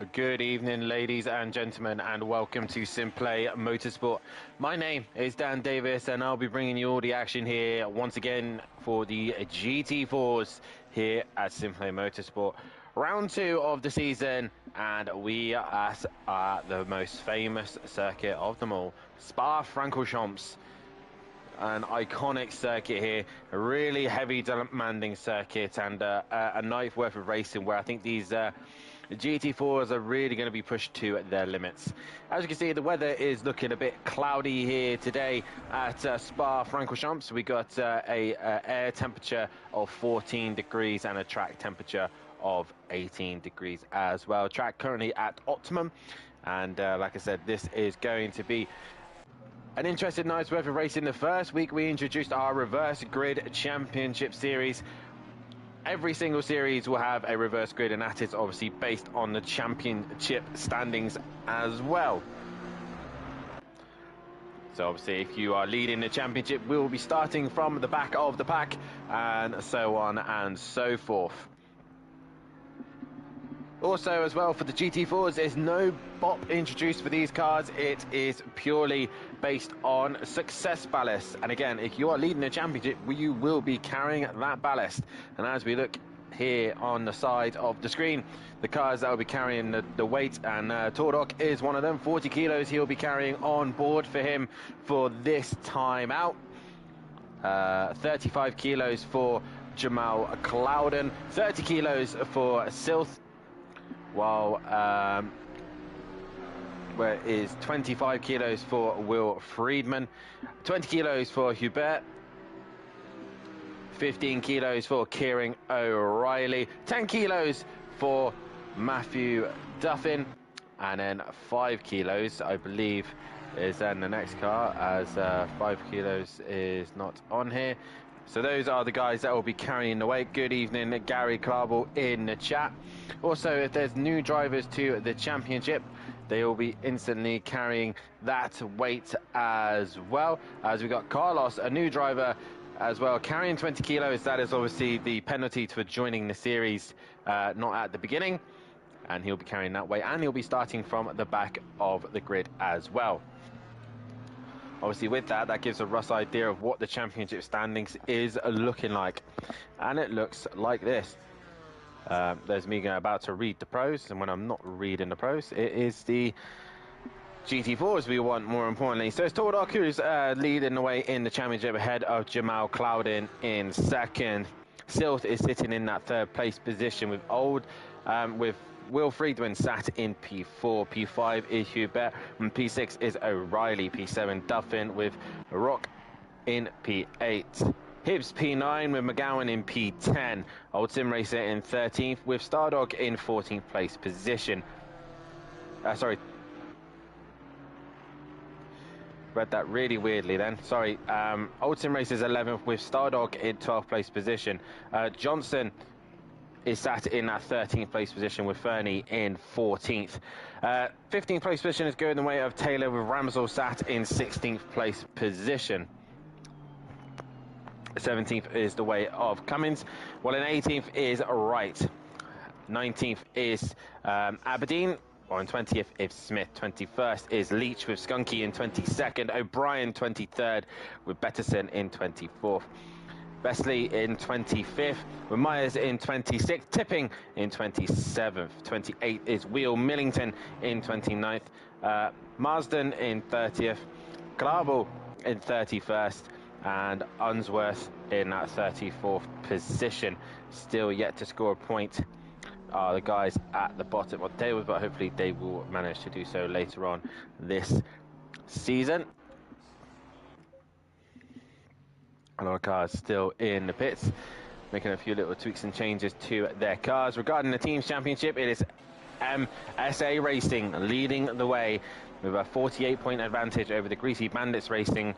Good evening, ladies and gentlemen, and welcome to SimPlay Motorsport. My name is Dan Davis, and I'll be bringing you all the action here once again for the GT4s here at SimPlay Motorsport. Round 2 of the season, and we are at the most famous circuit of them all, Francorchamps. An iconic circuit here, a really heavy demanding circuit, and a night's worth of racing where I think these GT4s are really going to be pushed to their limits. As you can see, the weather is looking a bit cloudy here today at Francorchamps. We got a air temperature of 14 degrees and a track temperature of 18 degrees as well. Track currently at optimum, and like I said, this is going to be an interesting night's worth of racing. The first week we introduced our reverse grid championship series. Every single series will have a reverse grid, and that is obviously based on the championship standings as well. So obviously if you are leading the championship, we will be starting from the back of the pack, and so on and so forth. Also as well, for the GT4s, there's no BOP introduced for these cars. It is purely based on success ballast, and again, if you are leading the championship, you will be carrying that ballast. And as we look here on the side of the screen, the cars that will be carrying the weight, and Tordok is one of them. 40 kilos he'll be carrying on board for him for this time out. 35 kilos for Jamal Clouden, 30 kilos for Silth, while where is 25 kilos for Will Friedman, 20 kilos for Hubert, 15 kilos for Kieran O'Reilly, 10 kilos for Matthew Duffin, and then 5 kilos, I believe, is then the next car, as 5 kilos is not on here. So those are the guys that will be carrying the weight. Good evening, Gary Clarble in the chat. Also, if there's new drivers to the championship, they will be instantly carrying that weight as well. As we got Carlos, a new driver as well, carrying 20 kilos. That is obviously the penalty for joining the series, not at the beginning. And he'll be carrying that weight, and he'll be starting from the back of the grid as well. Obviously with that gives a rough idea of what the championship standings is looking like, and it looks like this. There's me about to read the pros, and when I'm not reading the pros, it is the GT4s we want, more importantly. So it's Tordok who's leading the way in the championship ahead of Jamal Clouden in second. Silth is sitting in that third place position with Will Friedman sat in P4, P5 is Hubert, and P6 is O'Reilly, P7 Duffin with Rock in P8. Hibbs P9 with McGowan in P10, Old Sim Racer in 13th with Stardog in 14th place position. Read that really weirdly then, sorry. Old Sim Racer is 11th with Stardog in 12th place position. Johnson is sat in that 13th place position with Fernie in 14th. 15th place position is going the way of Taylor with Ramsell sat in 16th place position. 17th is the way of Cummins, while in 18th is Wright. 19th is Aberdeen, or in 20th is Smith. 21st is Leach with Skunky in 22nd. O'Brien 23rd with Betterson in 24th. Besley in 25th, with Myers in 26th, Tipping in 27th, 28th is Wheel Millington in 29th, Marsden in 30th, Glarbel in 31st, and Unsworth in that 34th position. Still yet to score a point are the guys at the bottom of the table, but hopefully they will manage to do so later on this season. A lot of cars still in the pits, making a few little tweaks and changes to their cars. Regarding the team's championship, it is MSA Racing leading the way with a 48-point advantage over the Greasy Bandits Racing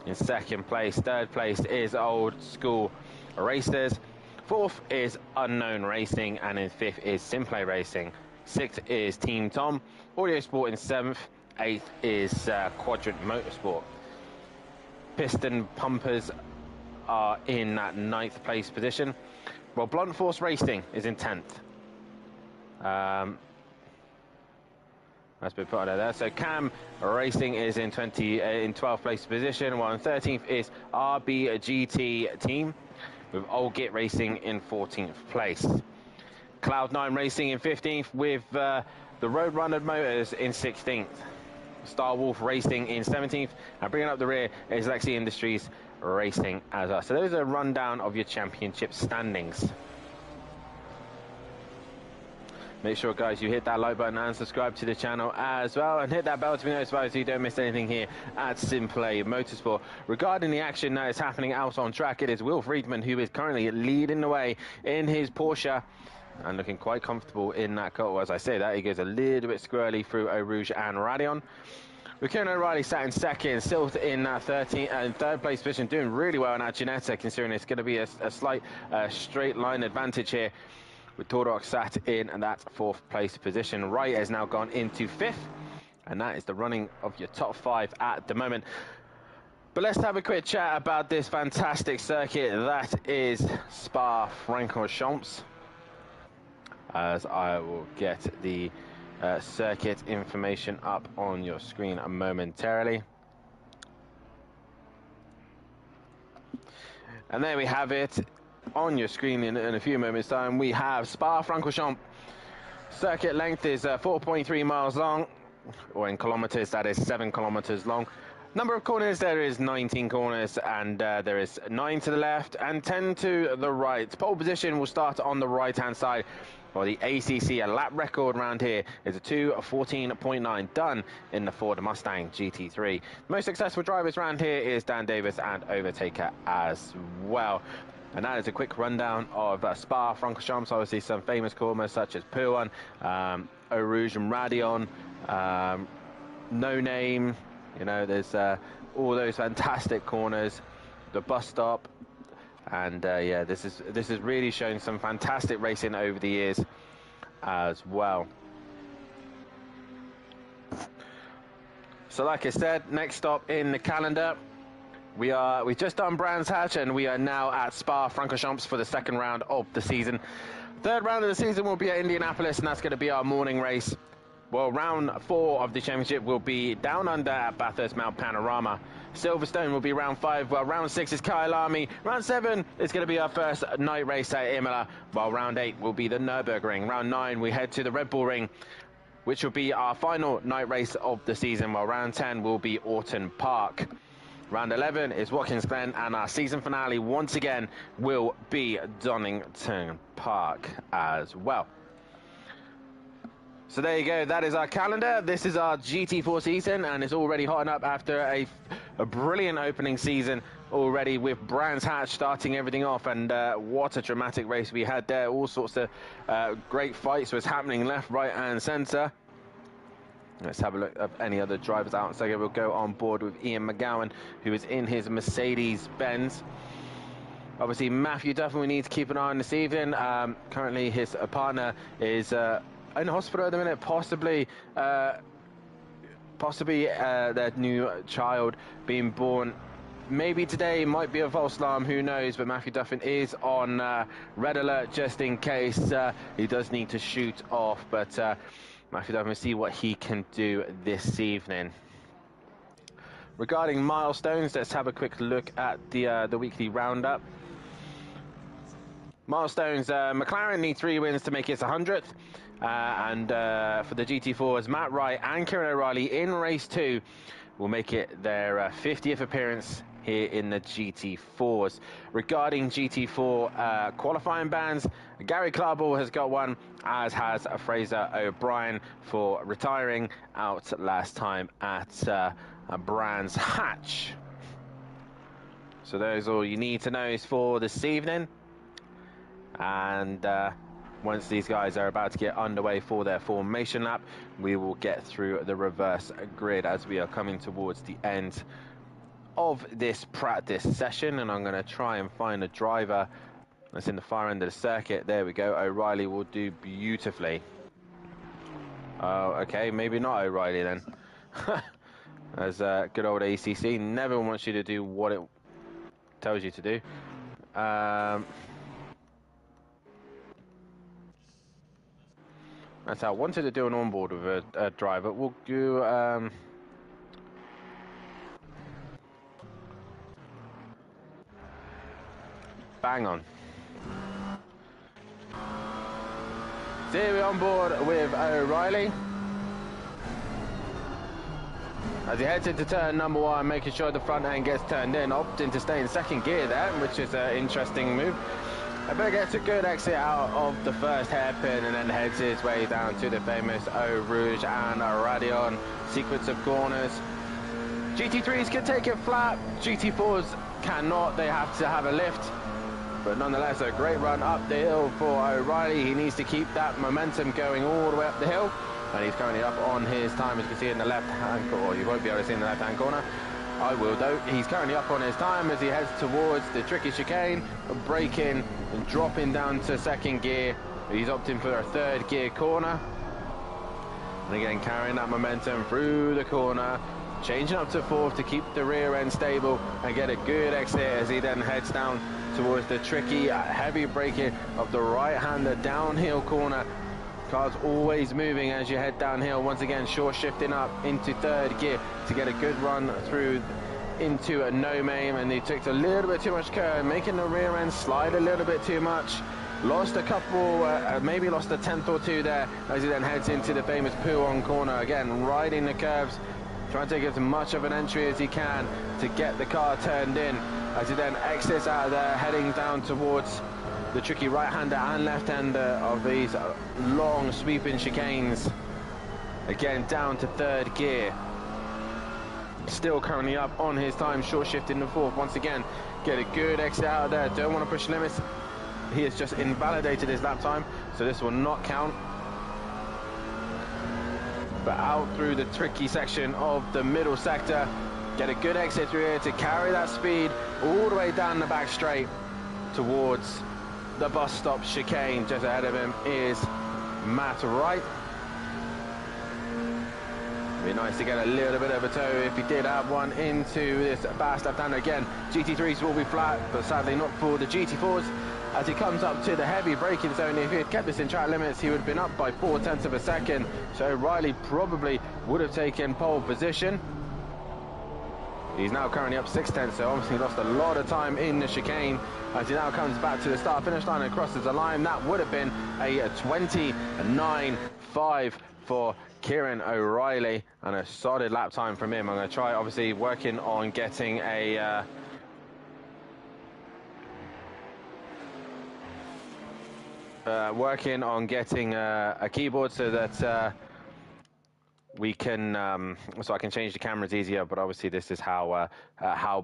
in second place. Third place is Old School Racers. Fourth is Unknown Racing, and in fifth is SimPlay Racing. Sixth is Team Tom. Audio Sport in seventh. Eighth is Quadrant Motorsport. Piston Pumpers are in that 9th place position, while Blunt Force Racing is in 10th. That's been put on there. So Cam Racing is in 12th place position, while in 13th is RBGT team, with Old Git Racing in 14th place. Cloud9 Racing in 15th, with the Roadrunner Motors in 16th. Star Wolf Racing in 17th, and bringing up the rear is Lexi Industries Racing as well. So there's a rundown of your championship standings. Make sure, guys, you hit that like button and subscribe to the channel as well, and hit that bell to be notified so you don't miss anything here at SimPlay Motorsport. Regarding the action that is happening out on track, it is Will Friedman who is currently leading the way in his Porsche and looking quite comfortable in that car. As I say that, he goes a little bit squirrely through Eau Rouge and Radion. Kieran O'Reilly sat in second, still in third place position, doing really well in that Ginetta, considering it's going to be a slight straight line advantage here, with Tordok sat in that fourth place position. Wright has now gone into fifth, and that is the running of your top five at the moment. But let's have a quick chat about this fantastic circuit that is Spa-Francorchamps, as I will get the circuit information up on your screen momentarily. And there we have it on your screen in a few moments time. We have Spa-Francorchamps. Circuit length is 4.3 miles long, or in kilometers that is 7 kilometers long. Number of corners, there is 19 corners, and there is 9 to the left and 10 to the right. Pole position will start on the right hand side. For the ACC, a lap record around here is a 2:14.9, done in the Ford Mustang GT3. Most successful drivers around here is Dan Davis and Overtaker as well. And that is a quick rundown of Spa-Francorchamps. Obviously some famous corners such as Pouan, Eau Rouge and Radion, No Name, you know, there's all those fantastic corners, the bus stop, and yeah, this is really showing some fantastic racing over the years as well. So like I said, next stop in the calendar, we've just done Brands Hatch, and we are now at Spa-Francorchamps for the second round of the season. Third round of the season will be at Indianapolis, and that's going to be our morning race. Well, round 4 of the championship will be down under at Bathurst Mount Panorama. Silverstone will be round 5, while round 6 is Kyalami. Round 7 is going to be our first night race at Imola, while round 8 will be the Nürburgring. Round 9 we head to the Red Bull Ring, which will be our final night race of the season, while round 10 will be Orton Park. Round 11 is Watkins Glen, and our season finale once again will be Donington Park as well. So there you go, that is our calendar. This is our GT4 season, and it's already hotting up after a brilliant opening season already, with Brands Hatch starting everything off. And what a dramatic race we had there. All sorts of great fights was happening left, right and centre. Let's have a look at any other drivers out. So we'll go on board with Ian McGowan, who is in his Mercedes-Benz. Obviously, Matthew Duffin we need to keep an eye on this evening. Currently, his partner is in hospital at the minute, possibly their new child being born. Maybe today, might be a false alarm, who knows, but Matthew Duffin is on red alert just in case he does need to shoot off. But Matthew Duffin will see what he can do this evening. Regarding milestones, let's have a quick look at the weekly roundup. Milestones, McLaren need 3 wins to make it 100th. And for the GT4s, Matt Wright and Kieran O'Reilly in race 2 will make it their 50th appearance here in the GT4s. Regarding GT4 qualifying bans, Gary Clarball has got one, as has Fraser O'Brien, for retiring out last time at Brands Hatch. So those are all you need to know is for this evening. And once these guys are about to get underway for their formation lap, we will get through the reverse grid as we are coming towards the end of this practice session. And I'm going to try and find a driver that's in the far end of the circuit. There we go. O'Reilly will do beautifully. Oh, okay, maybe not O'Reilly then. As good old ACC never wants you to do what it tells you to do. That's how I wanted to do an onboard with a driver. We'll do bang on. So here we're on board with O'Reilly. As he heads into turn number 1, making sure the front end gets turned in, opting to stay in second gear there, which is an interesting move. But gets a good exit out of the first hairpin and then heads his way down to the famous Eau Rouge and Radion sequence of corners. GT3s can take it flat, GT4s cannot, they have to have a lift. But nonetheless, a great run up the hill for O'Reilly. He needs to keep that momentum going all the way up the hill. And he's currently up on his time, as you can see in the left-hand corner. Or you won't be able to see in the left-hand corner. I will, though. He's currently up on his time as he heads towards the tricky chicane, braking and dropping down to second gear. He's opting for a third gear corner. And again, carrying that momentum through the corner, changing up to fourth to keep the rear end stable and get a good exit as he then heads down towards the tricky, heavy braking of the right-hander downhill corner. Car's always moving as you head downhill. Once again, short shifting up into third gear to get a good run through into a no-maim, and he took a little bit too much curve, making the rear end slide a little bit too much. Lost a couple, maybe lost a tenth or two there as he then heads into the famous Pouon corner. Again, riding the curves, trying to take as much of an entry as he can to get the car turned in as he then exits out of there, heading down towards the tricky right-hander and left-hander of these long sweeping chicanes. Again, down to third gear. Still currently up on his time, short shifting the fourth. Once again, get a good exit out of there. Don't want to push limits. He has just invalidated his lap time, so this will not count. But out through the tricky section of the middle sector. Get a good exit through here to carry that speed all the way down the back straight towards the bus stop chicane. Just ahead of him is Matt Wright. It'd be nice to get a little bit of a toe if he did have one into this fast left-hander. Again, GT3s will be flat, but sadly not for the GT4s. As he comes up to the heavy braking zone, if he had kept this in track limits, he would have been up by 0.4 of a second. So O'Reilly probably would have taken pole position. He's now currently up 0.6, so obviously lost a lot of time in the chicane. As he now comes back to the start-finish line and crosses the line, that would have been a 29.5 for Kieran O'Reilly, and a solid lap time from him. I'm going to try, obviously, working on getting a keyboard so that we can so I can change the cameras easier. But obviously this is how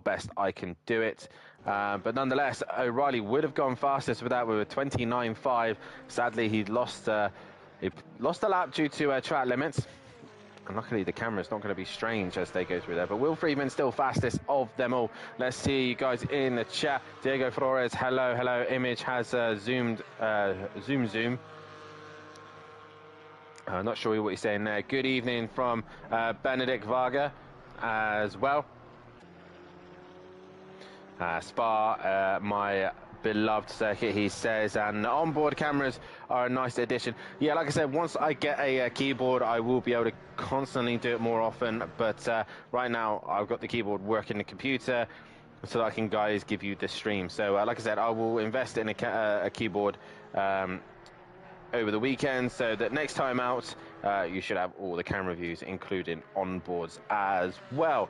best I can do it. But nonetheless, O'Reilly would have gone fastest with that, with a 29.5. Sadly, he lost a lap due to track limits. And luckily the camera's not going to be strange as they go through there. But Will Friedman still fastest of them all. Let's see you guys in the chat. Diego Flores, hello, hello. Image has zoomed, zoom. Not sure what he's saying there. Good evening from Benedict Varga as well. Spa, my beloved circuit, he says, and onboard cameras are a nice addition. Yeah, like I said, once I get a keyboard, I will be able to constantly do it more often. But right now, I've got the keyboard working the computer so that I can, guys, give you the stream. So, like I said, I will invest in a keyboard over the weekend, so that next time out, you should have all the camera views, including onboards as well.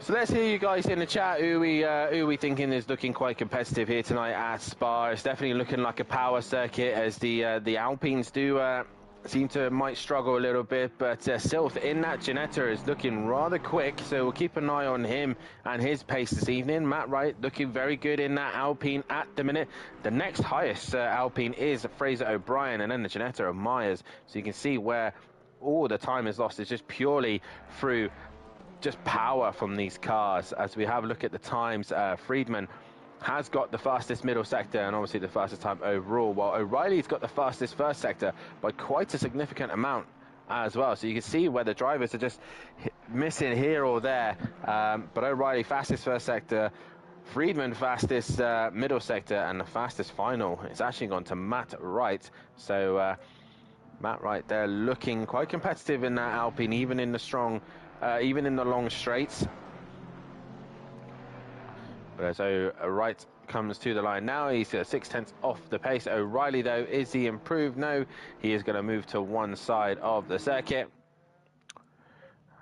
So let's hear you guys in the chat who we thinking is looking quite competitive here tonight at Spa. It's definitely looking like a power circuit, as the Alpines do seem to might struggle a little bit, but Sylph in that Ginetta is looking rather quick, so we'll keep an eye on him and his pace this evening. Matt Wright looking very good in that Alpine at the minute. The next highest Alpine is Fraser O'Brien, and then the Ginetta of Myers. So you can see where all the time is lost is just purely through just power from these cars. As we have a look at the times, Friedman has got the fastest middle sector and obviously the fastest time overall, while O'Reilly's got the fastest first sector by quite a significant amount as well. So you can see where the drivers are just missing here or there, but O'Reilly fastest first sector, Friedman fastest middle sector, and the fastest final it's actually gone to Matt Wright. So Matt right there looking quite competitive in that Alpine, even in the strong, even in the long straights. But as Wright comes to the line now, he's 0.6 off the pace. O'Reilly, though, is he improved? No, he is going to move to one side of the circuit.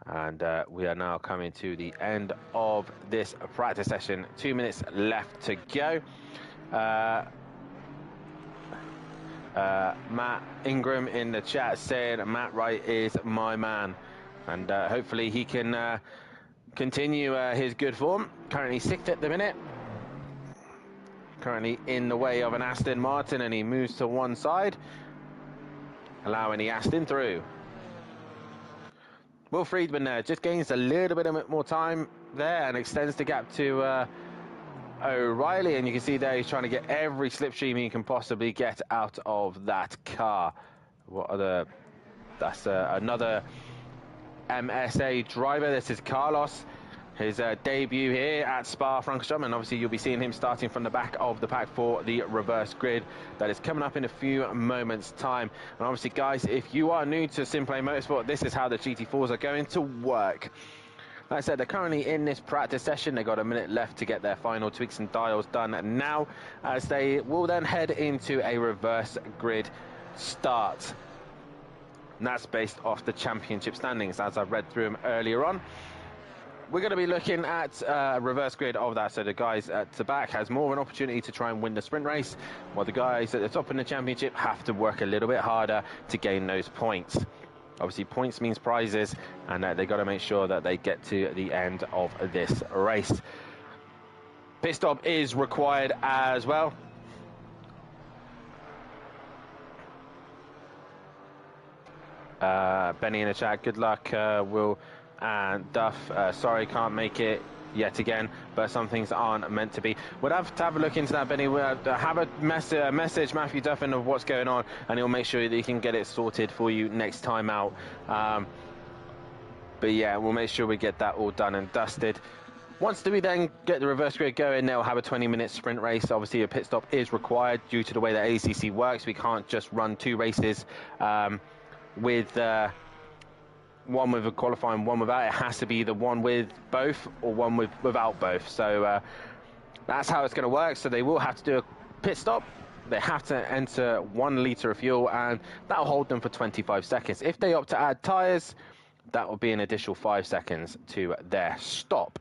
And we are now coming to the end of this practice session. 2 minutes left to go. Matt Ingram in the chat saying Matt Wright is my man. And hopefully he can continue his good form. Currently 6th at the minute. Currently in the way of an Aston Martin, and he moves to one side, allowing the Aston through. Will Friedman just gains a little bit more time there and extends the gap to O'Reilly, and you can see there he's trying to get every slipstream he can possibly get out of that car. What other? That's another MSA driver. This is Carlos. His debut here at Spa-Francorchamps, and obviously you'll be seeing him starting from the back of the pack for the reverse grid that is coming up in a few moments' time. And obviously, guys, if you are new to SimPlay Motorsport, this is how the GT4s are going to work. Like I said, they're currently in this practice session. They've got a minute left to get their final tweaks and dials done now, as they will then head into a reverse grid start. And that's based off the championship standings, as I've read through them earlier on. We're going to be looking at reverse grid of that, so the guys at the back has more of an opportunity to try and win the sprint race, while the guys at the top in the championship have to work a little bit harder to gain those points. Obviously, points means prizes, and they've got to make sure that they get to the end of this race. Pit stop is required as well. Benny in the chat, good luck, Will and Duff. Sorry, can't make it yet again, but some things aren't meant to be. We'll have to have a look into that, Benny. We'll have a message Matthew Duffin of what's going on, and he'll make sure that he can get it sorted for you next time out. But yeah, we'll make sure we get that all done and dusted. Once we then get the reverse grid going, they'll have a 20-minute sprint race. Obviously, a pit stop is required due to the way that ACC works. We can't just run two races with one with a qualifying, one without. It has to be the one with both or one without both. So that's how it's going to work. So they will have to do a pit stop. They have to enter 1 litre of fuel, and that'll hold them for 25 seconds. If they opt to add tyres, that will be an additional 5 seconds to their stop.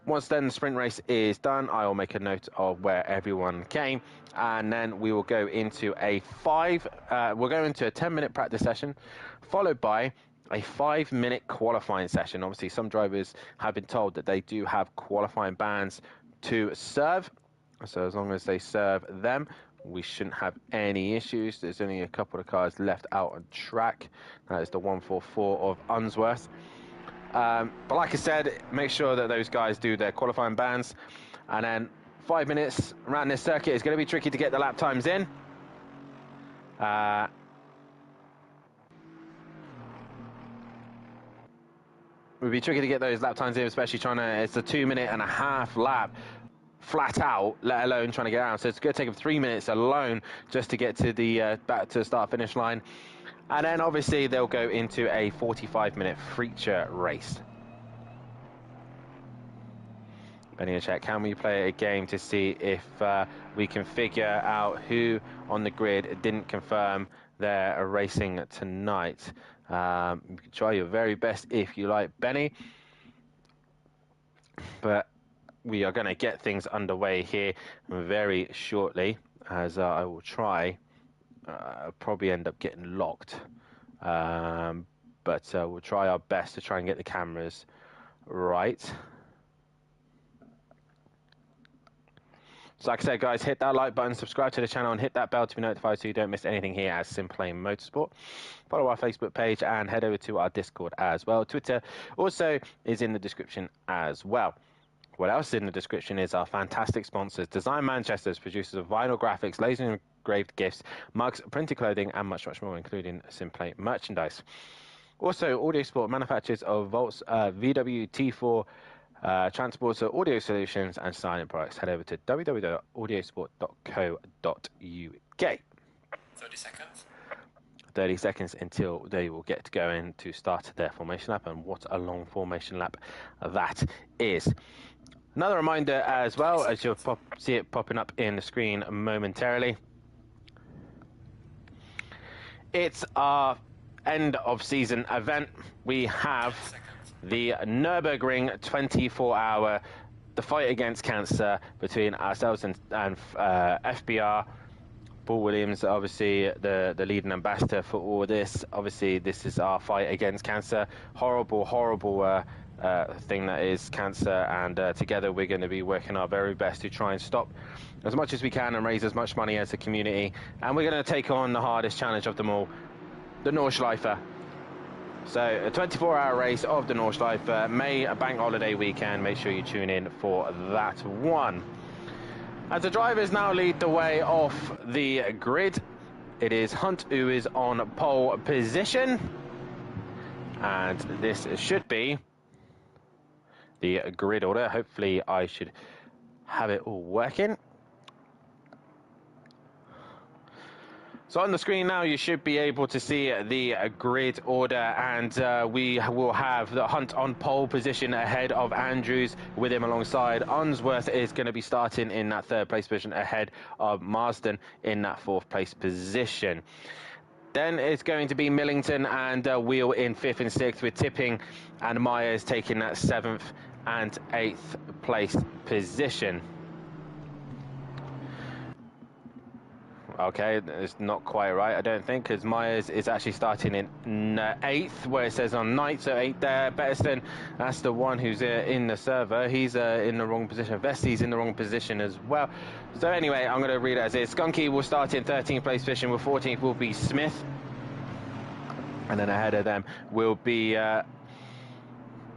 Once then the sprint race is done, I will make a note of where everyone came, and then we will go into a 10-minute practice session, followed by a 5-minute qualifying session. Obviously, some drivers have been told that they do have qualifying bans to serve, so as long as they serve them, we shouldn't have any issues. There's only a couple of cars left out on track. That is the 144 of Unsworth. But like I said, make sure that those guys do their qualifying bans, and then 5 minutes around this circuit is going to be tricky to get the lap times in. It would be tricky to get those lap times in, especially it's a 2.5-minute lap flat out, let alone trying to get out. So it's going to take them 3 minutes alone just to get to the back to the start finish line. And then obviously they'll go into a 45-minute feature race. Benny in chat, can we play a game to see if we can figure out who on the grid didn't confirm they're racing tonight? You can try your very best if you like, Benny. But we are going to get things underway here very shortly, as I will try. Probably end up getting locked, but we'll try our best to try and get the cameras right. So like I said, guys, hit that like button, subscribe to the channel, and hit that bell to be notified so you don't miss anything here at SimPlay Motorsport. Follow our Facebook page and head over to our Discord as well. Twitter also is in the description as well. What else is in the description is our fantastic sponsors: Design Manchester's producers of vinyl graphics, laser engraved gifts, mugs, printed clothing, and much, much more, including SimPlay merchandise. Also, Audio Sport, manufacturers of Volt's VW-T4 transporter audio solutions and silent products. Head over to www.audiosport.co.uk. 30 seconds. 30 seconds until they will get going to start their formation lap, and what a long formation lap that is. Another reminder as well, as you'll see it popping up in the screen momentarily, it's our end of season event. We have the Nürburgring 24-hour, the fight against cancer between ourselves and FBR. Paul Williams, obviously the leading ambassador for all this. Obviously, this is our fight against cancer. Horrible thing that is cancer, and together we're going to be working our very best to try and stop as much as we can and raise as much money as a community. And we're going to take on the hardest challenge of them all, the Nordschleife. So a 24-hour race of the Nordschleife, May bank holiday weekend. Make sure you tune in for that one. As the drivers now lead the way off the grid, it is Hunt who is on pole position, and this should be the grid order. Hopefully I should have it all working. So on the screen now you should be able to see the grid order, and we will have the Hunt on pole position ahead of Andrews. With him alongside, Unsworth is going to be starting in that third place position ahead of Marsden in that fourth place position. Then it's going to be Millington and Wheel in fifth and sixth, with Tipping and Myers taking that seventh and eighth place position. Okay, it's not quite right, I don't think, because Myers is actually starting in eighth, where it says on ninth, so eighth there. Betterston, that's the one who's in the server. He's in the wrong position. Vestie's in the wrong position as well. So anyway, I'm going to read it as is. Skunky will start in 13th place position, with 14th will be Smith. And then ahead of them will be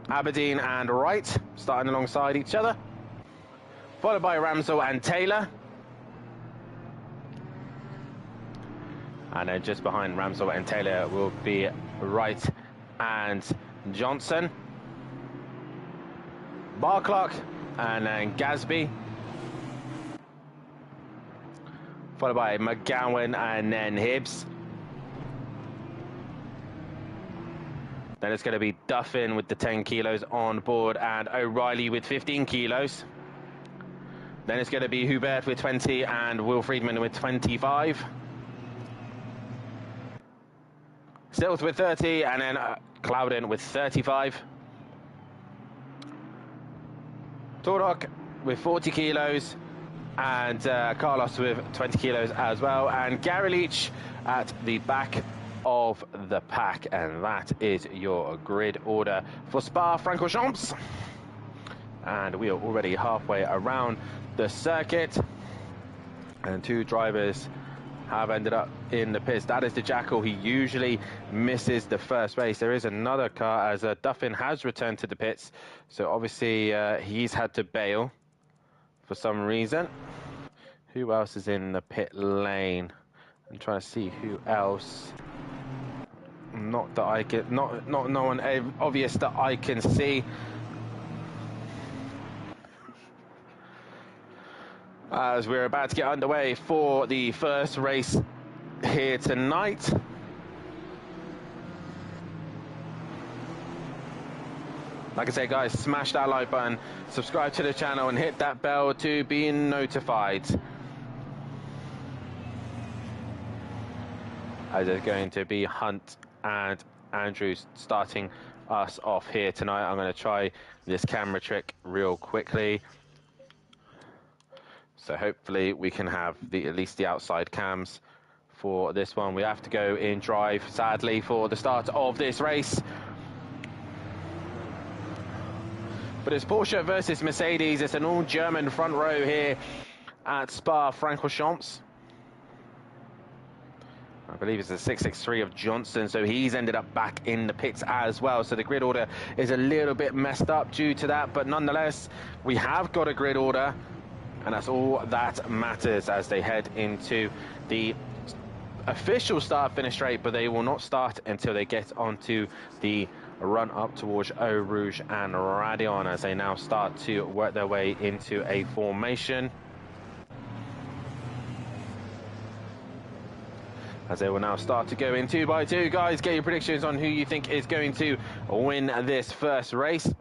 Aberdeen and Wright, starting alongside each other. Followed by Ramsell and Taylor. And then just behind Ramsell and Taylor will be Wright and Johnson. Barclough and then Gasby. Followed by McGowan and then Hibbs. Then it's going to be Duffin with the 10 kilos on board, and O'Reilly with 15 kilos. Then it's going to be Hubert with 20 and Will Friedman with 25. Stills with 30, and then Clouden with 35. Tordock with 40 kilos, and Carlos with 20 kilos as well. And Gary Leach at the back of the pack, and that is your grid order for Spa-Francorchamps. And we are already halfway around the circuit, and two drivers have ended up in the pits. That is the Jackal. He usually misses the first race. There is another car, as Duffin has returned to the pits, so obviously he's had to bail for some reason. Who else is in the pit lane? I'm trying to see who else. Not that I can, not no one obvious that I can see. As we're about to get underway for the first race here tonight. Like I say, guys, smash that like button, subscribe to the channel, and hit that bell to be notified. As there's going to be Hunt and Andrews starting us off here tonight. I'm going to try this camera trick real quickly. So hopefully we can have at least the outside cams for this one. We have to go in drive, sadly, for the start of this race. But it's Porsche versus Mercedes. It's an all-German front row here at Spa-Francorchamps. I believe it's a 663 of Johnson, so he's ended up back in the pits as well. So the grid order is a little bit messed up due to that, but nonetheless, we have got a grid order. And that's all that matters as they head into the official start-finish straight, but they will not start until they get onto the run up towards Eau Rouge and Radion, as they now start to work their way into a formation. as they will now start to go in 2 by 2. Guys, get your predictions on who you think is going to win this first race.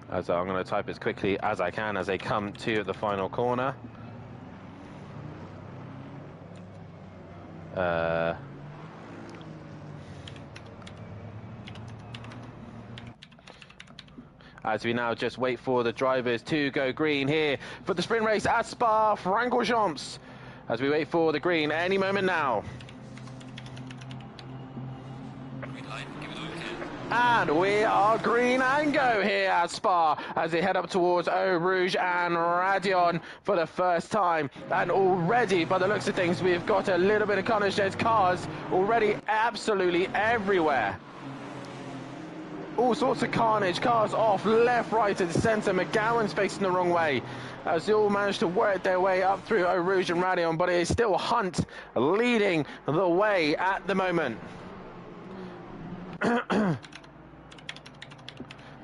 As I'm going to type as quickly as I can as they come to the final corner. As we now just wait for the drivers to go green here for the sprint race at Spa Francorchamps. As we wait for the green any moment now. And we are green and go here at Spa as they head up towards Eau Rouge and Radion for the first time. And already, by the looks of things, we've got a little bit of carnage. There's cars already absolutely everywhere. All sorts of carnage, cars off, left, right, and centre. McGowan's facing the wrong way as they all managed to work their way up through Eau Rouge and Radion, but it is still Hunt leading the way at the moment.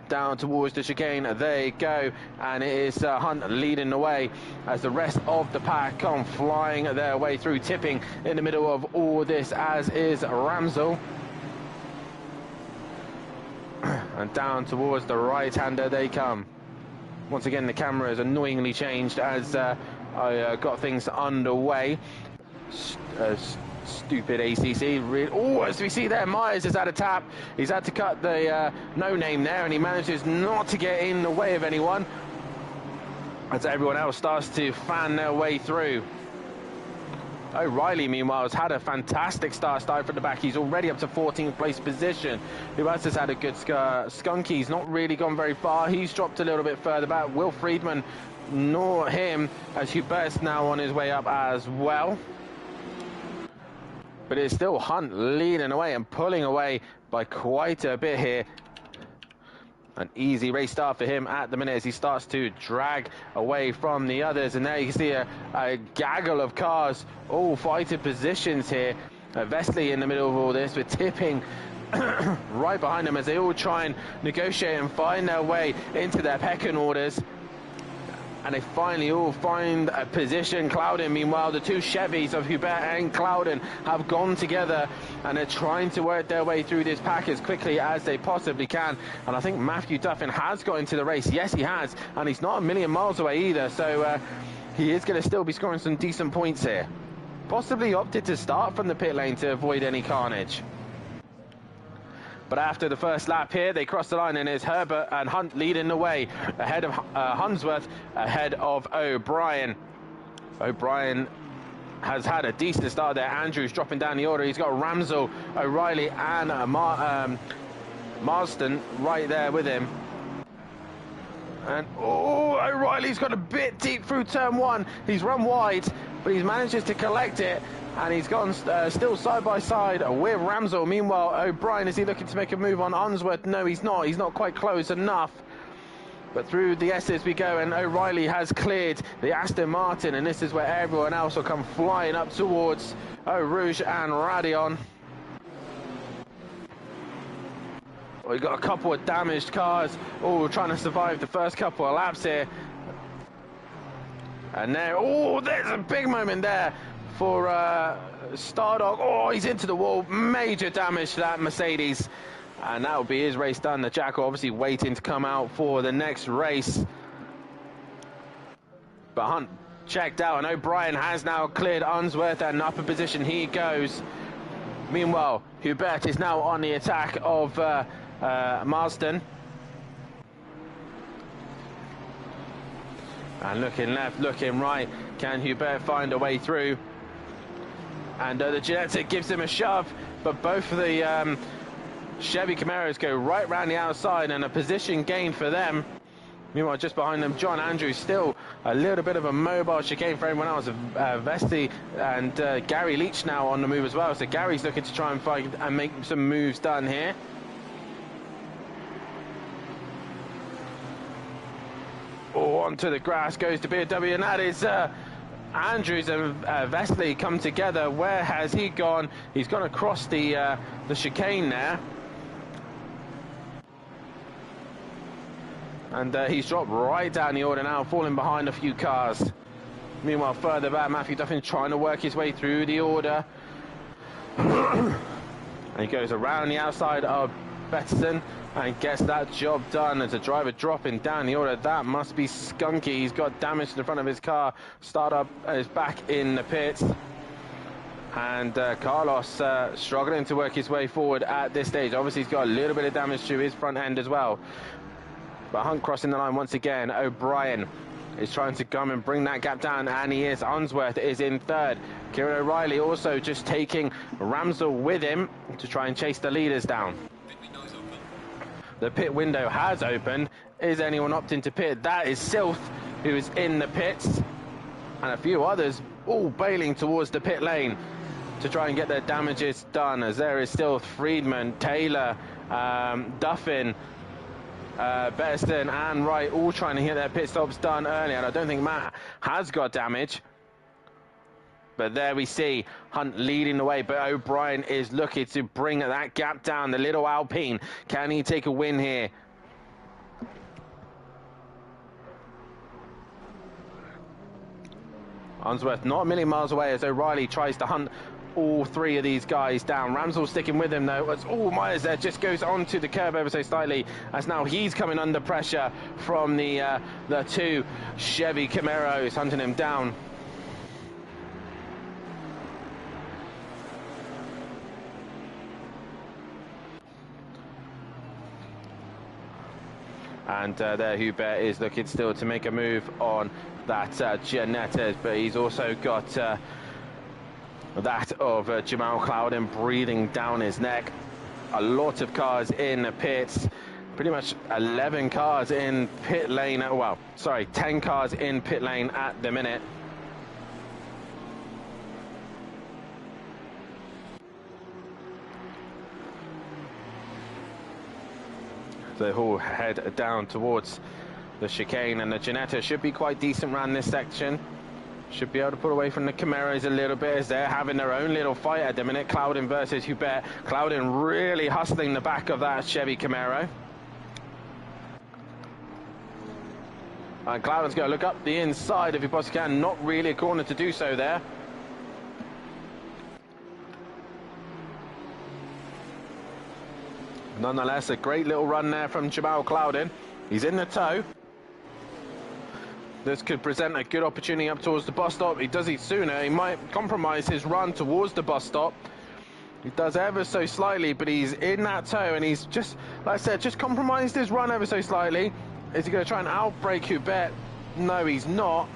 Down towards the chicane they go, and it is Hunt leading the way as the rest of the pack come flying their way through, tipping in the middle of all this, as is Ramsel. And down towards the right-hander they come. Once again, the camera is annoyingly changed as I got things underway. Stupid ACC. Oh, as we see there, Myers has had a tap. He's had to cut the no-name there, and he manages not to get in the way of anyone as everyone else starts to fan their way through. O'Reilly, meanwhile, has had a fantastic start from the back. He's already up to 14th place position. Who else has had a good Skunky's not really gone very far. He's dropped a little bit further back. Will Friedman, nor him, as Hubert's now on his way up as well. But it's still Hunt leading away and pulling away by quite a bit here. An easy race start for him at the minute as he starts to drag away from the others. And there you can see a gaggle of cars all fighting positions here. Vesely in the middle of all this with tipping right behind them as they all try and negotiate and find their way into their pecking orders. And they finally all find a position. Clouden, meanwhile, the two Chevys of Hubert and Clouden have gone together and they're trying to work their way through this pack as quickly as they possibly can. And I think Matthew Duffin has got into the race. Yes, he has. And he's not a million miles away either. So he is going to still be scoring some decent points here. Possibly opted to start from the pit lane to avoid any carnage. But after the first lap here, they cross the line, and it's Herbert and Hunt leading the way ahead of Hunsworth, ahead of O'Brien. O'Brien has had a decent start there. Andrews dropping down the order. He's got Ramsel, O'Reilly, and Marston right there with him. And oh, O'Reilly's got a bit deep through turn one. He's run wide, but he manages to collect it. And he's gone still side by side with Ramsel. Meanwhile, O'Brien, is he looking to make a move on Unsworth? No, he's not. He's not quite close enough. But through the S's we go, and O'Reilly has cleared the Aston Martin, and this is where everyone else will come flying up towards Eau Rouge and Radion. We've got a couple of damaged cars, all trying to survive the first couple of laps here. And there, oh, there's a big moment there for Stardog. Oh, he's into the wall. Major damage to that Mercedes. And that will be his race done. The Jackal obviously waiting to come out for the next race. But Hunt checked out, and O'Brien has now cleared Unsworth, and upper position he goes. Meanwhile, Hubert is now on the attack of Marston. And looking left, looking right. Can Hubert find a way through? And the Genetic gives him a shove, but both of the Chevy Camaros go right round the outside, and a position gain for them. Meanwhile, just behind them, John Andrews, still a little bit of a mobile chicane for everyone else. Vesti and Gary Leach now on the move as well. So Gary's looking to try and fight and make some moves done here. Oh, onto the grass goes to BMW, and that is Andrews and Vesely come together. Where has he gone? He's gone across the chicane there. And he's dropped right down the order now, falling behind a few cars. Meanwhile, further back, Matthew Duffin trying to work his way through the order. And he goes around the outside of Betterson and gets that job done. As a driver dropping down the order, that must be Skunky. He's got damage to the front of his car. Startup is back in the pits. And Carlos struggling to work his way forward at this stage. Obviously, he's got a little bit of damage to his front end as well. But Hunt crossing the line once again. O'Brien is trying to come and bring that gap down, and he is. Unsworth is in third. Kieran O'Reilly also just taking Ramsell with him to try and chase the leaders down. The pit window has opened. Is anyone opting to pit? That is Silth, who is in the pits, and a few others all bailing towards the pit lane to try and get their damages done, as there is still Friedman, Taylor, Duffin, Betterson and Wright all trying to get their pit stops done early, and I don't think Matt has got damage. But there we see Hunt leading the way, but O'Brien is looking to bring that gap down. The little Alpine, can he take a win here? Unsworth not a million miles away as O'Reilly tries to hunt all three of these guys down. Ramsell sticking with him though, as Myers there just goes onto the curb ever so slightly, as now he's coming under pressure from the two Chevy Camaros hunting him down. And there Hubert is looking still to make a move on that Giannettes, but he's also got that of Jamal Clouden breathing down his neck. A lot of cars in the pits, pretty much 11 cars in pit lane, well, sorry, 10 cars in pit lane at the minute. They all head down towards the chicane, and the Ginetta should be quite decent around this section. Should be able to pull away from the Camaros a little bit, as they're having their own little fight at the minute. Clouden versus Hubert. Clouden really hustling the back of that Chevy Camaro. And Clouden's going to look up the inside if he possibly can. Not really a corner to do so there. Nonetheless, a great little run there from Jamal Clouden. He's in the tow. This could present a good opportunity up towards the bus stop. He does it sooner. He might compromise his run towards the bus stop. He does ever so slightly, but he's in that tow, and he's just, like I said, just compromised his run ever so slightly. Is he going to try and outbrake Hubert? No, he's not.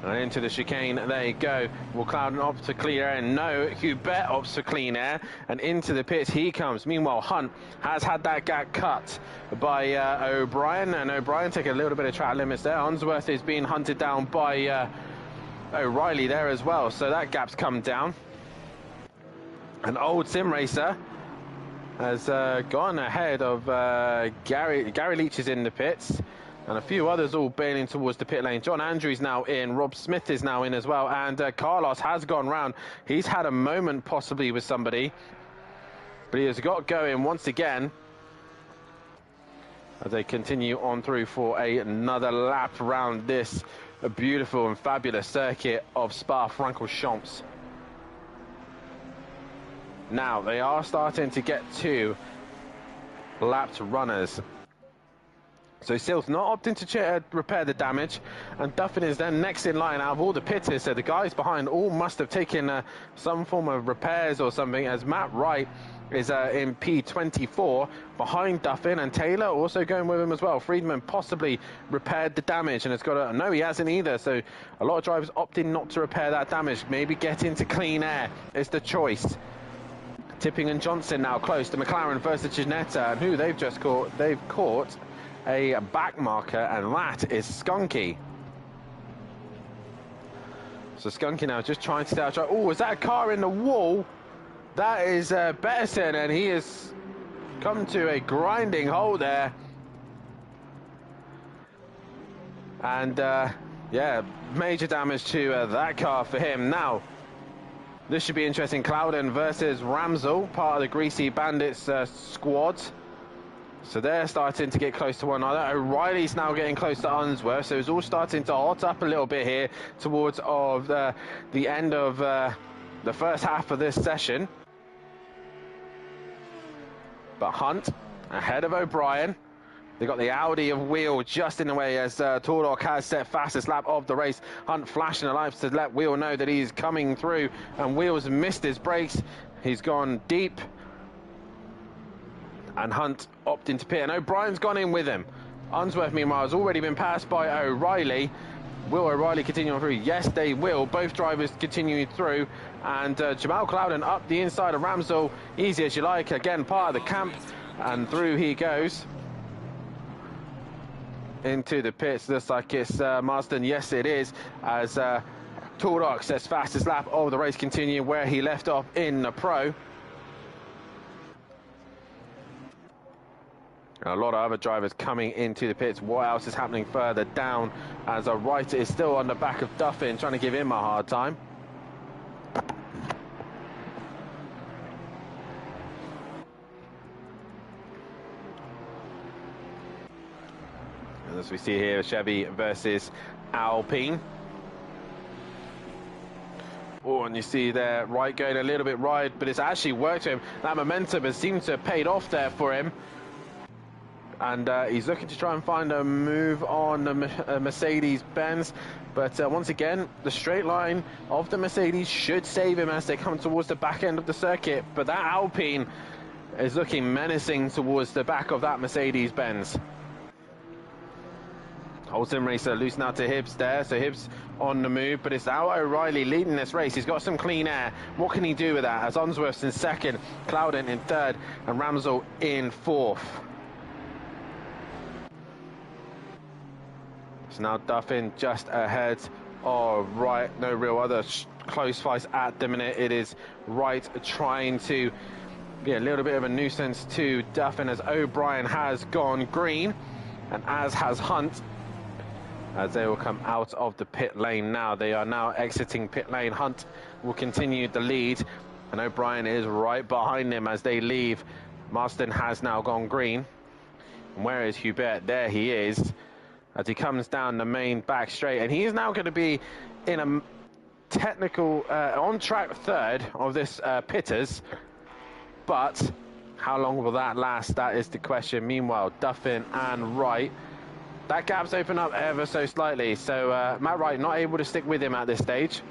And into the chicane, there you go. Will Clouden opt to clean air? No, Hubert opts for clean air, and into the pits he comes. Meanwhile, Hunt has had that gap cut by O'Brien, and O'Brien taking a little bit of track limits there. Unsworth is being hunted down by O'Reilly there as well, so that gap's come down. An old sim racer has gone ahead of Gary Leach is in the pits, and a few others all bailing towards the pit lane. John Andrews now in, Rob Smith is now in as well, and Carlos has gone round. He's had a moment possibly with somebody, but he has got going once again as they continue on through for another lap around this beautiful and fabulous circuit of Spa-Francorchamps. Now they are starting to get two lapped runners. So Sil's not opting to repair the damage, and Duffin is then next in line out of all the pitters. So the guys behind all must have taken some form of repairs or something, as Matt Wright is in P24 behind Duffin, and Taylor also going with him as well. Friedman possibly repaired the damage and has got a... No, he hasn't either. So a lot of drivers opting not to repair that damage. Maybe get into clean air is the choice. Tipping and Johnson now close to McLaren versus Ginetta, and who they've just caught? They've caught a back marker, and that is Skunky. So Skunky now just trying to stay out. Oh, is that a car in the wall? That is Betterson, and he has come to a grinding halt there. And yeah, major damage to that car for him. Now, this should be interesting. Clouden versus Ramsell, part of the Greasy Bandits squad. So they're starting to get close to one another. O'Reilly's now getting close to Unsworth, so it's all starting to hot up a little bit here towards the end of the first half of this session. But Hunt ahead of O'Brien. They got the Audi of Wheel just in the way as Tordok has set fastest lap of the race. Hunt flashing the lights to let Wheel know that he's coming through, and Wheel's missed his brakes. He's gone deep, and Hunt opting to pit, and O'Brien's gone in with him. Unsworth, meanwhile, has already been passed by O'Reilly. Will O'Reilly continue on through? Yes, they will. Both drivers continuing through, and Jamal Clouden up the inside of Ramsdell. Easy as you like. Again, part of the camp, and through he goes into the pits. Looks like it's Marsden. Yes, it is, as Tordok sets fastest lap of the race, continuing where he left off in the Pro. And a lot of other drivers coming into the pits. What else is happening further down, as a Wright is still on the back of Duffin, trying to give him a hard time. And as we see here, Chevy versus Alpine. Oh, and you see there, Wright going a little bit wide, but it's actually worked for him. That momentum has seemed to have paid off there for him. And he's looking to try and find a move on the Mercedes-Benz. But once again, the straight line of the Mercedes should save him as they come towards the back end of the circuit. But that Alpine is looking menacing towards the back of that Mercedes-Benz. Holton Racer loose now to Hibbs there. So Hibbs on the move, but it's Al O'Reilly leading this race. He's got some clean air. What can he do with that? As Unsworth's in second, Clouden in third, and Ramsdell in fourth. So now Duffin just ahead of Wright. No real other close fights at the minute. It is Wright trying to be a little bit of a nuisance to Duffin, as O'Brien has gone green, and as has Hunt, as they will come out of the pit lane now. They are now exiting pit lane. Hunt will continue the lead, and O'Brien is right behind him as they leave. Marston has now gone green. And where is Hubert? There he is, as he comes down the main back straight, and he is now going to be in a technical on-track third of this Pitters, but how long will that last? That is the question. Meanwhile, Duffin and Wright, that gap's opened up ever so slightly, so Matt Wright not able to stick with him at this stage.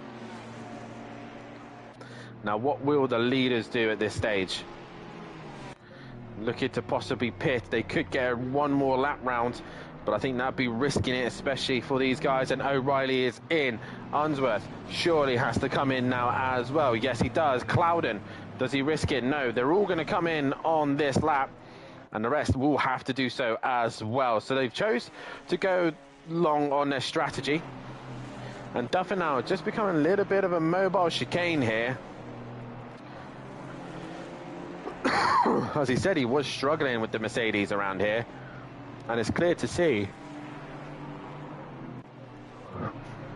Now, what will the leaders do at this stage? Looking to possibly pit. They could get one more lap round, but I think that'd be risking it, especially for these guys. And O'Reilly is in. Unsworth surely has to come in now as well. Yes, he does. Clouden, does he risk it? No, they're all going to come in on this lap, and the rest will have to do so as well. So they've chose to go long on their strategy. And Duffin now just becoming a little bit of a mobile chicane here. As he said, he was struggling with the Mercedes around here, and it's clear to see,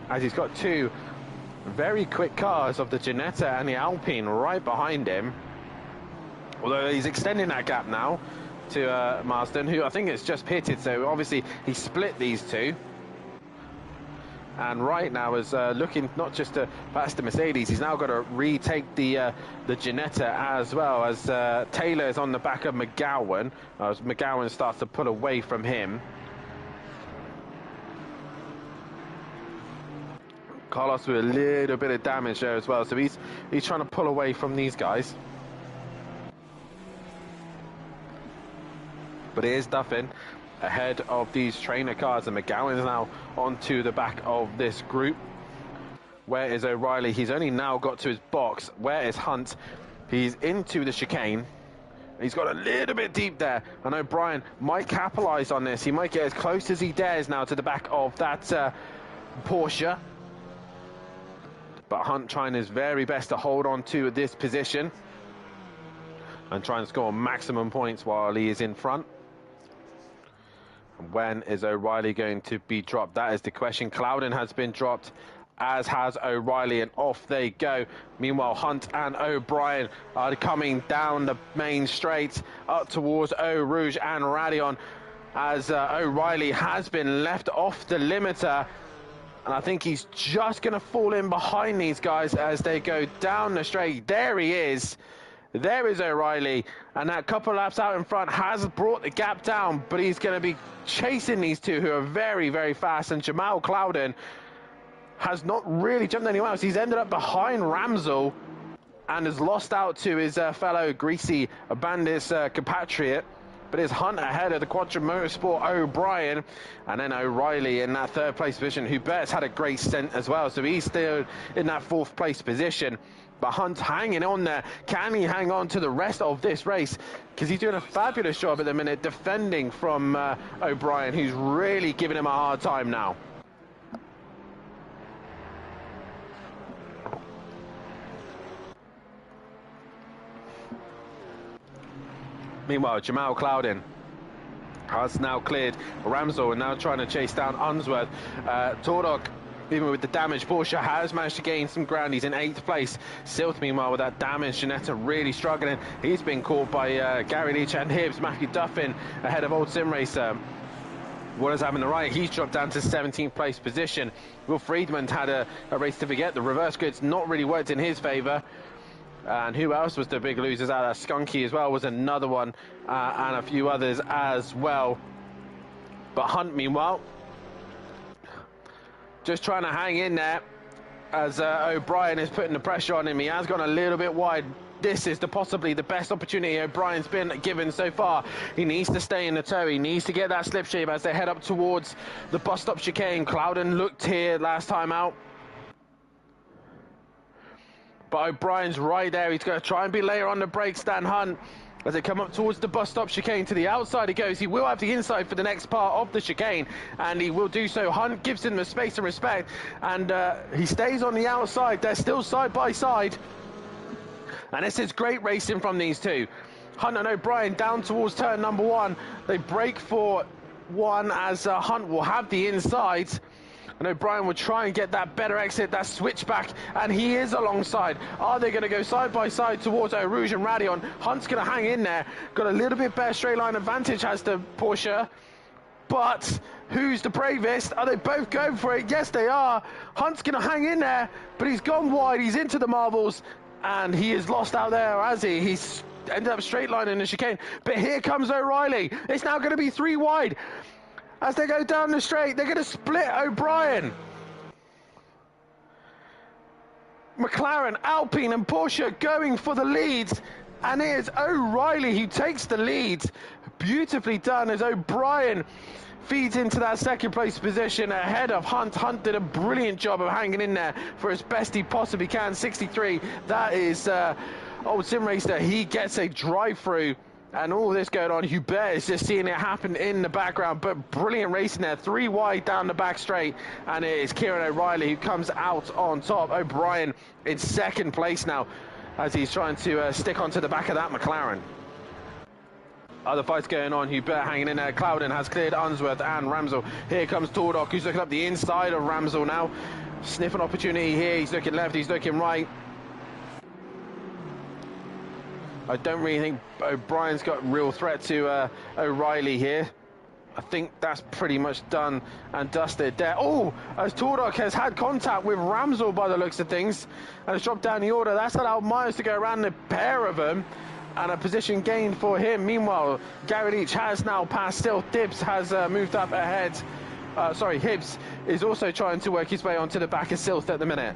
as he's got two very quick cars of the Ginetta and the Alpine right behind him, although he's extending that gap now to Marsden, who I think has just pitted, so obviously he split these two. And right now is looking not just to pass the Mercedes, he's now got to retake the Ginetta as well, as Taylor is on the back of McGowan, as McGowan starts to pull away from him. Carlos with a little bit of damage there as well, so he's trying to pull away from these guys. But it is Duffin ahead of these trainer cars, and McGowan is now onto the back of this group. Where is O'Reilly? He's only now got to his box. Where is Hunt? He's into the chicane. He's got a little bit deep there, and O'Brien might capitalize on this. He might get as close as he dares now to the back of that Porsche. But Hunt trying his very best to hold on to this position and try and score maximum points while he is in front. When is O'Reilly going to be dropped? That is the question. Clouden has been dropped as has O'Reilly, and off they go. Meanwhile, Hunt and O'Brien are coming down the main straight up towards Eau Rouge and Radion, as O'Reilly has been left off the limiter, and I think he's just going to fall in behind these guys as they go down the straight. There he is. There is O'Reilly, and that couple laps out in front has brought the gap down, but he's going to be chasing these two who are very, very fast, and Jamal Clouden has not really jumped anywhere else. He's ended up behind Ramsell and has lost out to his fellow greasy bandits compatriot. But it's Hunt ahead of the Competizione Motorsport O'Brien, and then O'Reilly in that third place position. Hubert's had a great stint as well, so he's still in that fourth place position. But Hunt's hanging on there. Can he hang on to the rest of this race? Because he's doing a fabulous job at the minute defending from O'Brien, who's really giving him a hard time now. Meanwhile, Jamal Clouden has now cleared Ramsell and now trying to chase down Unsworth. Tordok, even with the damage, Porsche has managed to gain some ground. He's in 8th place. Silth, meanwhile, with that damage, Janetta really struggling. He's been caught by Gary Leach and Hibbs. Matthew Duffin ahead of Old Sim Racer. Wallace having the right, he's dropped down to 17th place position. Will Friedman had a race to forget. The reverse grid's not really worked in his favour. And who else was the big losers out there? Skunky as well was another one, and a few others as well. But Hunt, meanwhile, just trying to hang in there as O'Brien is putting the pressure on him. He has gone a little bit wide. This is possibly the best opportunity O'Brien's been given so far. He needs to stay in the tow. He needs to get that slip shape as they head up towards the bus stop chicane. Clouden looked here last time out, but O'Brien's right there. He's going to try and be later on the brakes than Hunt as they come up towards the bus stop chicane. To the outside he goes. He will have the inside for the next part of the chicane, and he will do so. Hunt gives him the space and respect, and he stays on the outside. They're still side by side, and this is great racing from these two. Hunt and O'Brien down towards turn number 1. They break for 1 as Hunt will have the inside, and O'Brien will try and get that better exit, that switchback, and he is alongside. Are they going to go side by side towards Eau Rouge and Radion? Hunt's going to hang in there. Got a little bit better straight line advantage has the Porsche, but who's the bravest? Are they both going for it? Yes, they are. Hunt's going to hang in there, but he's gone wide. He's into the marbles, and he is lost out there, has he? He's ended up straight line in the chicane. But here comes O'Reilly. It's now going to be 3 wide. As they go down the straight, they're going to split O'Brien. McLaren, Alpine and Porsche going for the leads, and it is O'Reilly who takes the lead. Beautifully done as O'Brien feeds into that second place position ahead of Hunt. Hunt did a brilliant job of hanging in there for as best he possibly can. 63, that is Old Sim Racer. He gets a drive through. And all this going on, Hubert is just seeing it happen in the background, but brilliant racing there. 3 wide down the back straight, and it is Kieran O'Reilly who comes out on top. O'Brien in 2nd place now as he's trying to stick onto the back of that McLaren. Other fights going on, Hubert hanging in there. Clouden has cleared Unsworth and Ramsell. Here comes Tordok, who's looking up the inside of Ramsell now. Sniffing opportunity here, he's looking left, he's looking right. I don't really think O'Brien's got real threat to O'Reilly here. I think that's pretty much done and dusted there. Oh, as Tordok has had contact with Ramsell by the looks of things and has dropped down the order. That's allowed Myers to go around the pair of them, and a position gained for him. Meanwhile, Gary Leach has now passed still. Dibbs has moved up ahead. Hibbs is also trying to work his way onto the back of Silth at the minute.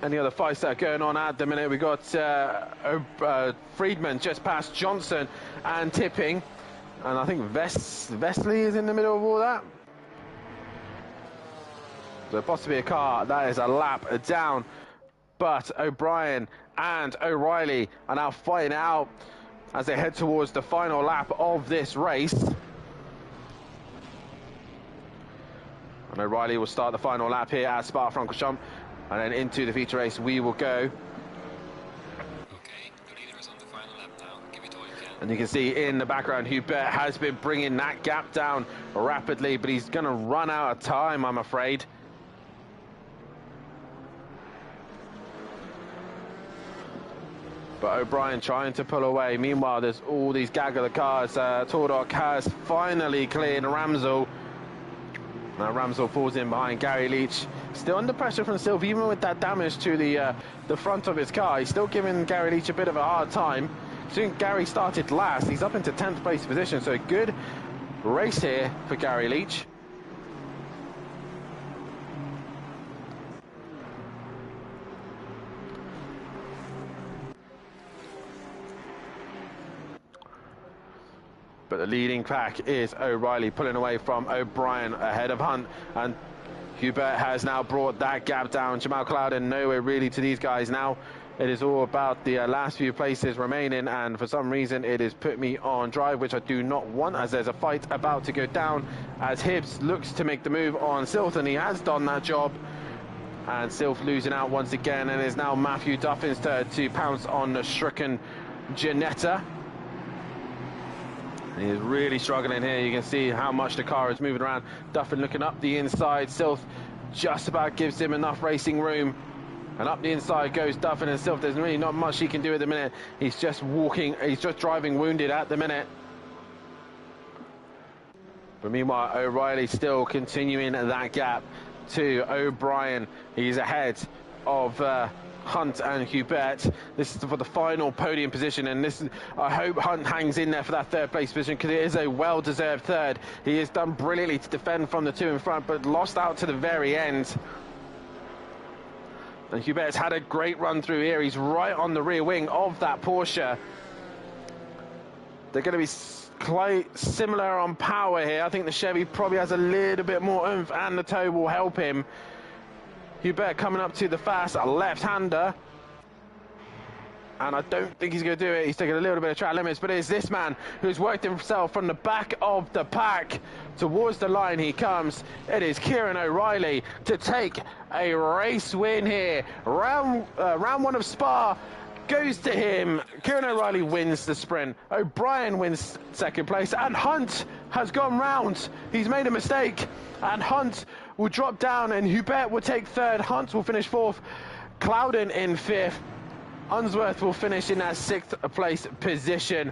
Any other fights that are going on at the minute? We got Friedman just past Johnson and Tipping, and I think Vestley is in the middle of all that. So possibly a car that is a lap down, but O'Brien and O'Reilly are now fighting out as they head towards the final lap of this race. And O'Reilly will start the final lap here at Spa-Francorchamps. And then into the feature race we will go. Okay, the leader is on the final lap now. Give it all you can. And you can see in the background, Hubert has been bringing that gap down rapidly, but he's going to run out of time, I'm afraid. But O'Brien trying to pull away. Meanwhile, there's all these gaggle of cars. Tordok has finally cleared Ramsell. Now Ramsell falls in behind Gary Leach. Still under pressure from Silva, even with that damage to the front of his car. He's still giving Gary Leach a bit of a hard time. Soon Gary started last. He's up into 10th place position, so a good race here for Gary Leach. But the leading pack is O'Reilly, pulling away from O'Brien ahead of Hunt, and Hubert has now brought that gap down. Jamal Clouden nowhere really to these guys now. It is all about the last few places remaining, and for some reason it has put me on drive, which I do not want, as there's a fight about to go down as Hibbs looks to make the move on Silth, and he has done that job. And Silth losing out once again, and it's now Matthew Duffin's turn to pounce on the stricken Janetta. He's really struggling here. You can see how much the car is moving around. Duffin looking up the inside. Silth just about gives him enough racing room. And up the inside goes Duffin, and Silth, there's really not much he can do at the minute. He's just walking, he's just driving wounded at the minute. But meanwhile, O'Reilly still continuing that gap to O'Brien. He's ahead of Hunt and Hubert. This is for the final podium position, and this is, I hope Hunt hangs in there for that third place position, because it is a well-deserved third. He has done brilliantly to defend from the two in front, but lost out to the very end. And Hubert's had a great run through here. He's right on the rear wing of that Porsche. They're going to be quite similar on power here. I think the Chevy probably has a little bit more oomph, and the toe will help him. Hubert coming up to the fast, a left-hander. And I don't think he's going to do it. He's taking a little bit of track limits, but it's this man who's worked himself from the back of the pack. Towards the line he comes. It is Kieran O'Reilly to take a race win here. Round one of Spa goes to him. Kieran O'Reilly wins the sprint. O'Brien wins second place, and Hunt has gone round. He's made a mistake, and Hunt will drop down, and Hubert will take third. Hunt will finish fourth. Clouden in fifth. Unsworth will finish in that sixth place position.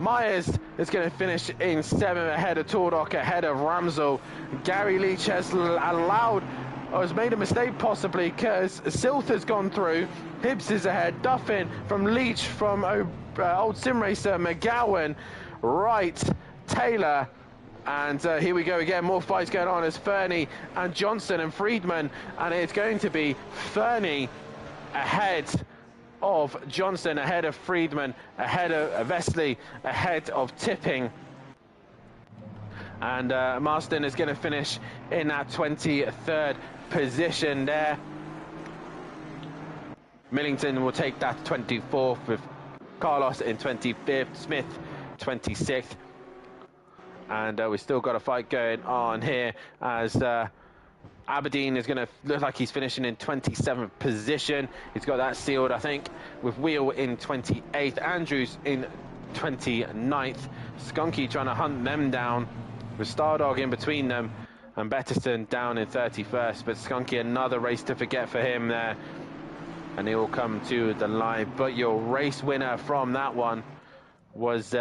Myers is going to finish in seventh, ahead of Tordok, ahead of Ramsell. Gary Leach has allowed, or has made a mistake possibly, because Silth has gone through. Hibbs is ahead. Duffin from Leach, from old sim racer McGowan, Wright, Taylor. And here we go again, more fights going on as Fernie and Johnson and Friedman. And it's going to be Fernie ahead of Johnson, ahead of Friedman, ahead of Vesely, ahead of Tipping. And Marston is going to finish in that 23rd position there. Millington will take that 24th, with Carlos in 25th, Smith 26th. And we've still got a fight going on here, as Aberdeen is going to look like he's finishing in 27th position. He's got that sealed, I think, with Wheel in 28th, Andrews in 29th. Skunky trying to hunt them down, with Stardog in between them, and Betterson down in 31st. But Skunky, another race to forget for him there, and he will come to the line. But your race winner from that one was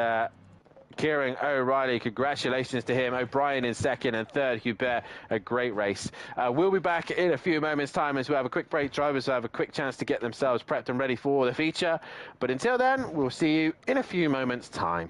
Kieran O'Reilly. Congratulations to him. O'Brien in second, and third Hubert. A great race. We'll be back in a few moments time as we have a quick break. Drivers will have a quick chance to get themselves prepped and ready for the feature, but until then we'll see you in a few moments time.